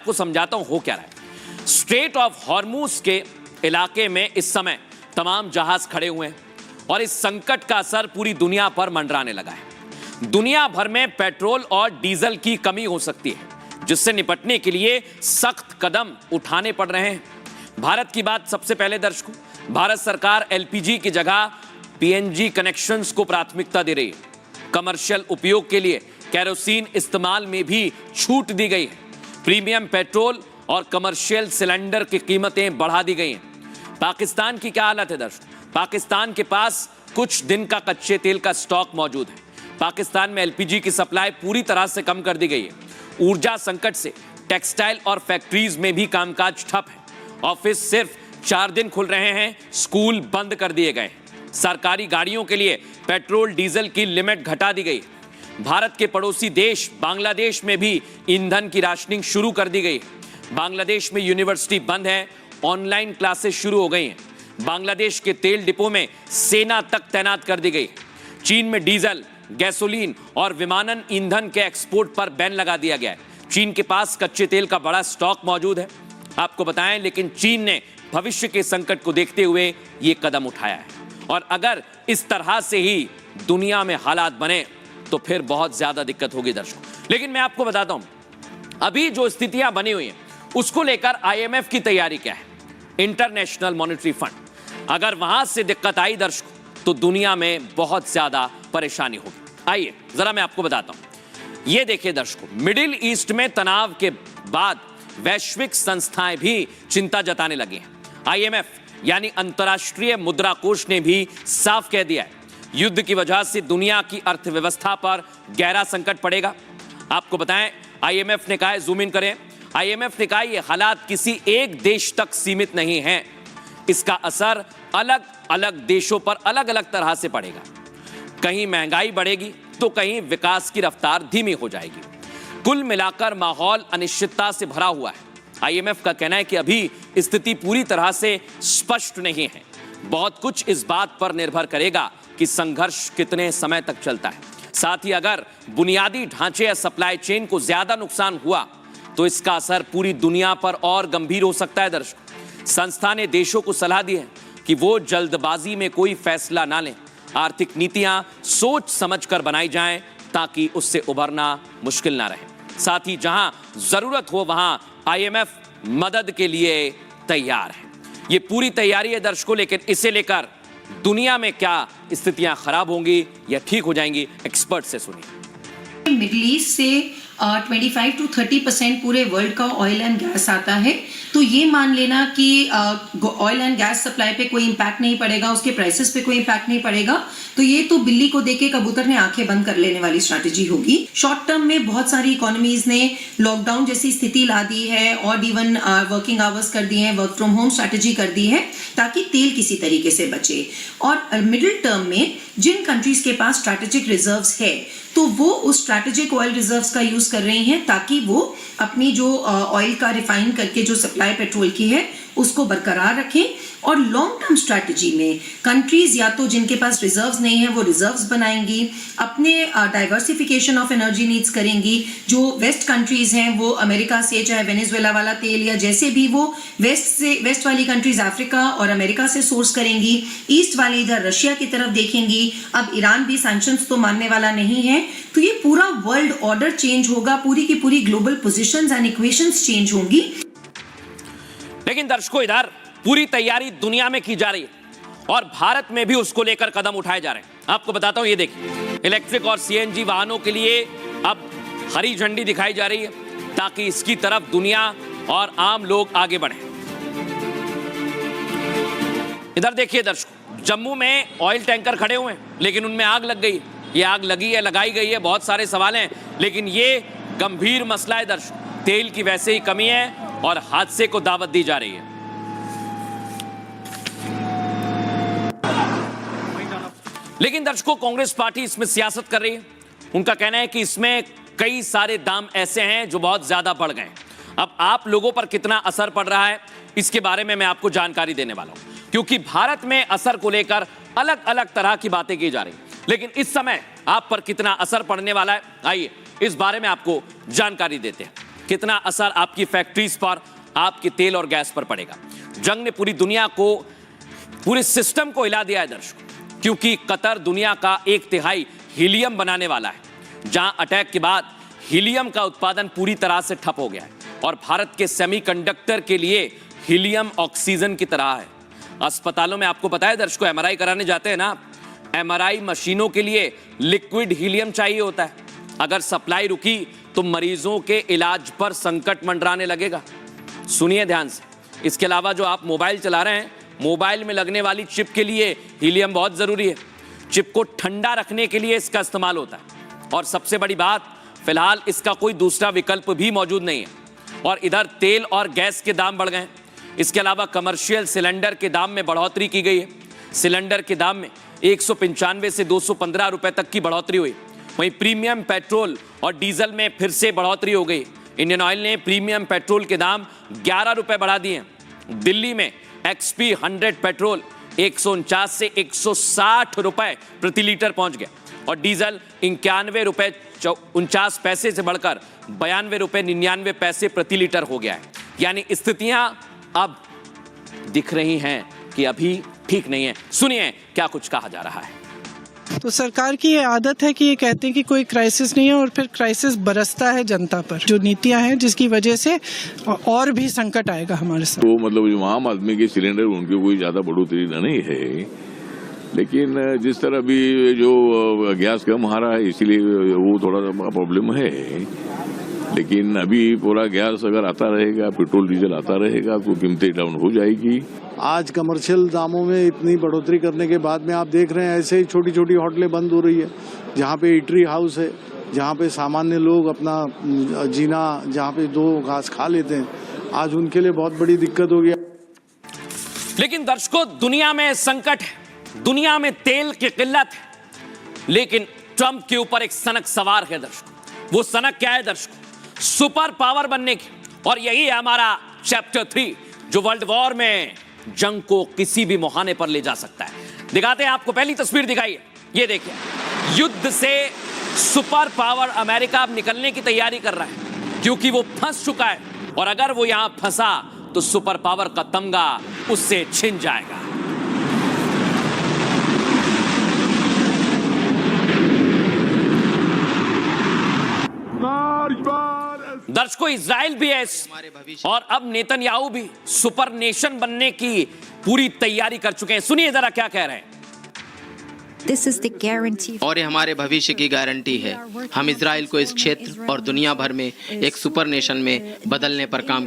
को समझाता हूं हो क्या रहा है। स्ट्रेट ऑफ हॉर्मूज के इलाके में इस समय तमाम जहाज खड़े हुए हैं और इस संकट का असर पूरी दुनिया पर मंडराने लगा है। दुनिया भर में पेट्रोल और डीजल की कमी हो सकती है, जिससे निपटने के लिए सख्त कदम उठाने पड़ रहे हैं। भारत की बात सबसे पहले दर्शकों, भारत सरकार एलपीजी की जगह पीएनजी कनेक्शंस को प्राथमिकता दे रही है। कमर्शियल उपयोग के लिए केरोसिन इस्तेमाल में भी छूट दी गई है। प्रीमियम पेट्रोल और कमर्शियल सिलेंडर की कीमतें बढ़ा दी गई हैं। पाकिस्तान की क्या हालत है दर्शकों? पाकिस्तान के पास कुछ दिन का कच्चे तेल का स्टॉक मौजूद है। पाकिस्तान में एलपीजी की सप्लाई पूरी तरह से कम कर दी गई है। ऊर्जा संकट से टेक्सटाइल और फैक्ट्रीज में भी कामकाज ठप है। ऑफिस सिर्फ 4 दिन खुल रहे हैं, स्कूल बंद कर दिए गए। सरकारी गाड़ियों के लिए पेट्रोल डीजल की लिमिट घटा दी गई। भारत के पड़ोसी देश बांग्लादेश में भी ईंधन की राशनिंग शुरू कर दी गई। बांग्लादेश में यूनिवर्सिटी बंद है, ऑनलाइन क्लासेस शुरू हो गई हैं। बांग्लादेश के तेल डिपो में सेना तक तैनात कर दी गई। चीन में डीजल, गैसोलीन और विमानन ईंधन के एक्सपोर्ट पर बैन लगा दिया गया है। चीन के पास कच्चे तेल का बड़ा स्टॉक मौजूद है, आपको बताएं, लेकिन चीन ने भविष्य के संकट को देखते हुए यह कदम उठाया है। और अगर इस तरह से ही दुनिया में हालात बने तो फिर बहुत ज्यादा दिक्कत होगी दर्शकों। लेकिन मैं आपको बताता हूं, अभी जो स्थितियां बनी हुई हैं उसको लेकर आईएमएफ की तैयारी क्या है, इंटरनेशनल मॉनेटरी फंड। अगर वहां से दिक्कत आई दर्शकों तो दुनिया में बहुत ज्यादा परेशानी होगी। आइए जरा मैं आपको बताता हूं। यह देखिए दर्शकों, मिडिल ईस्ट में तनाव के बाद वैश्विक संस्थाएं भी चिंता जताने लगी हैं। आईएमएफ यानी अंतर्राष्ट्रीय मुद्रा कोष ने भी साफ कह दिया है, युद्ध की वजह से दुनिया की अर्थव्यवस्था पर गहरा संकट पड़ेगा। आपको बताएं, आईएमएफ ने कहा है, जूम इन करें, आईएमएफ ने कहा यह हालात किसी एक देश तक सीमित नहीं है, इसका असर अलग अलग देशों पर अलग अलग तरह से पड़ेगा। कहीं महंगाई बढ़ेगी तो कहीं विकास की रफ्तार धीमी हो जाएगी। कुल मिलाकर माहौल अनिश्चितता से भरा हुआ है। आईएमएफ का कहना है कि अभी स्थिति पूरी तरह से स्पष्ट नहीं है। बहुत कुछ इस बात पर निर्भर करेगा कि संघर्ष कितने समय तक चलता है। साथ ही अगर बुनियादी ढांचे या सप्लाई चेन को ज्यादा नुकसान हुआ तो इसका असर पूरी दुनिया पर और गंभीर हो सकता है दर्शकों। संस्था ने देशों को सलाह दी है कि वो जल्दबाजी में कोई फैसला ना लें। आर्थिक नीतियां सोच समझकर बनाई जाएं ताकि उससे उभरना मुश्किल ना रहे। साथ ही जहां जरूरत हो वहां आईएमएफ मदद के लिए तैयार है। ये पूरी तैयारी है दर्शकों, लेकिन इसे लेकर दुनिया में क्या स्थितियां खराब होंगी या ठीक हो जाएंगी, एक्सपर्ट से सुनिए। मिडिल ईस्ट से 25 to 30% पूरे वर्ल्ड का ऑयल एंड गैस आता है, तो ये मान लेना कि ऑयल एंड गैस सप्लाई पे कोई इम्पैक्ट नहीं पड़ेगा, उसके प्राइसेस पे कोई इम्पैक्ट नहीं पड़ेगा, तो ये तो बिल्ली को देके कबूतर ने आंखें बंद कर लेने वाली स्ट्रैटेजी होगी। शॉर्ट टर्म में बहुत सारी इकोनॉमीज ने लॉकडाउन जैसी स्थिति ला दी है और इवन वर्किंग आवर्स कर दिए हैं, वर्क फ्रॉम होम स्ट्रैटेजी कर दी है ताकि तेल किसी तरीके से बचे। और मिडिल टर्म में जिन कंट्रीज के पास स्ट्रैटेजिक रिजर्व्स है तो वो उस स्ट्रैटेजिक ऑयल रिजर्व्स का यूज कर रही हैं ताकि वो अपनी जो ऑयल का रिफाइन करके जो सप्लाई पेट्रोल की है उसको बरकरार रखें। और लॉन्ग टर्म स्ट्रैटेजी में कंट्रीज या तो जिनके पास रिजर्व्स नहीं है वो रिजर्व्स बनाएंगी, अपने डाइवर्सिफिकेशन ऑफ एनर्जी नीड्स करेंगी। जो वेस्ट कंट्रीज हैं वो अमेरिका से, चाहे वेनेजुएला वाला तेल या जैसे भी, वो वेस्ट वाली कंट्रीज अफ्रीका और अमेरिका से सोर्स करेंगी। ईस्ट वाली इधर रशिया की तरफ देखेंगी। अब ईरान भी सैंक्शंस तो मानने वाला नहीं है, तो ये पूरा वर्ल्ड ऑर्डर चेंज होगा, पूरी की पूरी global positions and equations change होंगी। लेकिन दर्शकों, इधर पूरी तैयारी दुनिया में की जा रही है और भारत में भी उसको लेकर कदम उठाए जा रहे हैं। आपको बताता हूं, ये देखिए, इलेक्ट्रिक और सीएनजी वाहनों के लिए अब हरी झंडी दिखाई जा रही है ताकि इसकी तरफ दुनिया और आम लोग आगे बढ़े। इधर देखिए दर्शकों, जम्मू में ऑयल टैंकर खड़े हुए हैं लेकिन उनमें आग लग गई। ये आग लगी है, लगाई गई है, बहुत सारे सवाल हैं, लेकिन ये गंभीर मसला है दर्शकों। तेल की वैसे ही कमी है और हादसे को दावत दी जा रही है। लेकिन दर्शकों, कांग्रेस पार्टी इसमें सियासत कर रही है। उनका कहना है कि इसमें कई सारे दाम ऐसे हैं जो बहुत ज्यादा बढ़ गए। अब आप लोगों पर कितना असर पड़ रहा है इसके बारे में मैं आपको जानकारी देने वाला हूं, क्योंकि भारत में असर को लेकर अलग अलग तरह की बातें की जा रही, लेकिन इस समय आप पर कितना असर पड़ने वाला है, आइए इस बारे में आपको जानकारी देते हैं। कितना असर आपकी फैक्ट्रीज पर, आपके तेल और गैस पर पड़ेगा। जंग ने पूरी दुनिया को, पूरे सिस्टम को हिला दिया है दर्शकों, क्योंकि कतर दुनिया का 1/3 हीलियम बनाने वाला है, जहां अटैक के बाद हीलियम का उत्पादन पूरी तरह से ठप हो गया है और भारत के सेमीकंडक्टर के लिए हीलियम ऑक्सीजन की तरह है। अस्पतालों में आपको पता है दर्शकों, एमआरआई कराने जाते हैं ना, एमआरआई मशीनों के लिए लिक्विड हीलियम चाहिए होता है। अगर सप्लाई रुकी तो मरीजों के इलाज पर संकट मंडराने लगेगा। सुनिए ध्यान से। इसके अलावा जो आप मोबाइल चला रहे हैं, मोबाइल में लगने वाली चिप के लिए हीलियम बहुत जरूरी है। चिप को ठंडा रखने के लिए इसका इस्तेमाल होता है। और सबसे बड़ी बात, फिलहाल इसका कोई दूसरा विकल्प भी मौजूद नहीं है। और इधर तेल और गैस के दाम बढ़ गए। इसके अलावा कमर्शियल सिलेंडर के दाम में बढ़ोतरी की गई है। सिलेंडर के दाम में 195 से 215 रुपए तक की बढ़ोतरी हुई। वहीं प्रीमियम पेट्रोल और डीजल में फिर से बढ़ोतरी हो गई। इंडियन ऑयल ने प्रीमियम पेट्रोल के दाम 11 रुपए बढ़ा दिए। दिल्ली में XP 100 पेट्रोल 149 से 160 रुपए प्रति लीटर पहुंच गया और डीजल 91 रुपए 49 पैसे से बढ़कर 92 रुपए 99 पैसे प्रति लीटर हो गया है। यानी स्थितियां अब दिख रही हैं कि अभी ठीक नहीं है। सुनिए क्या कुछ कहा जा रहा है। तो सरकार की ये आदत है कि ये कहते हैं कि कोई क्राइसिस नहीं है और फिर क्राइसिस बरसता है जनता पर। जो नीतियां हैं जिसकी वजह से और भी संकट आएगा हमारे साथ। तो मतलब जो आम आदमी के सिलेंडर उनकी कोई ज्यादा बढ़ोतरी नहीं है, लेकिन जिस तरह अभी जो गैस कम आ रहा है इसीलिए वो थोड़ा प्रॉब्लम है। लेकिन अभी पूरा गैस अगर आता रहेगा, पेट्रोल डीजल आता रहेगा तो कीमतें डाउन हो जाएगी। आज कमर्शियल दामों में इतनी बढ़ोतरी करने के बाद में आप देख रहे हैं ऐसे ही छोटी छोटी होटलें बंद हो रही है, जहाँ पे ईटरी हाउस है, जहाँ पे सामान्य लोग अपना जीना, जहाँ पे 2 घास खा लेते हैं, आज उनके लिए बहुत बड़ी दिक्कत हो गया। लेकिन दर्शकों, दुनिया में संकट है, दुनिया में तेल की किल्लत है, लेकिन ट्रंप के ऊपर एक सनक सवार है दर्शकों। वो सनक क्या है दर्शकों? सुपर पावर बनने की। और यही है हमारा चैप्टर 3, जो वर्ल्ड वॉर में जंग को किसी भी मुहाने पर ले जा सकता है। दिखाते हैं आपको, पहली तस्वीर दिखाई है, ये देखिए। युद्ध से सुपर पावर अमेरिका अब निकलने की तैयारी कर रहा है, क्योंकि वो फंस चुका है और अगर वो यहां फंसा तो सुपर पावर का तमगा उससे छिन जाएगा। दर्शकों, इजराइल भी है और अब नेतन्याहू भी सुपर नेशन बनने की पूरी तैयारी कर चुके हैं। सुनिए जरा क्या कह रहे हैं। This is the guarantee. और ये हमारे भविष्य की गारंटी है। हम इजराइल को इस क्षेत्र और दुनिया भर में एक सुपर नेशन में बदलने पर काम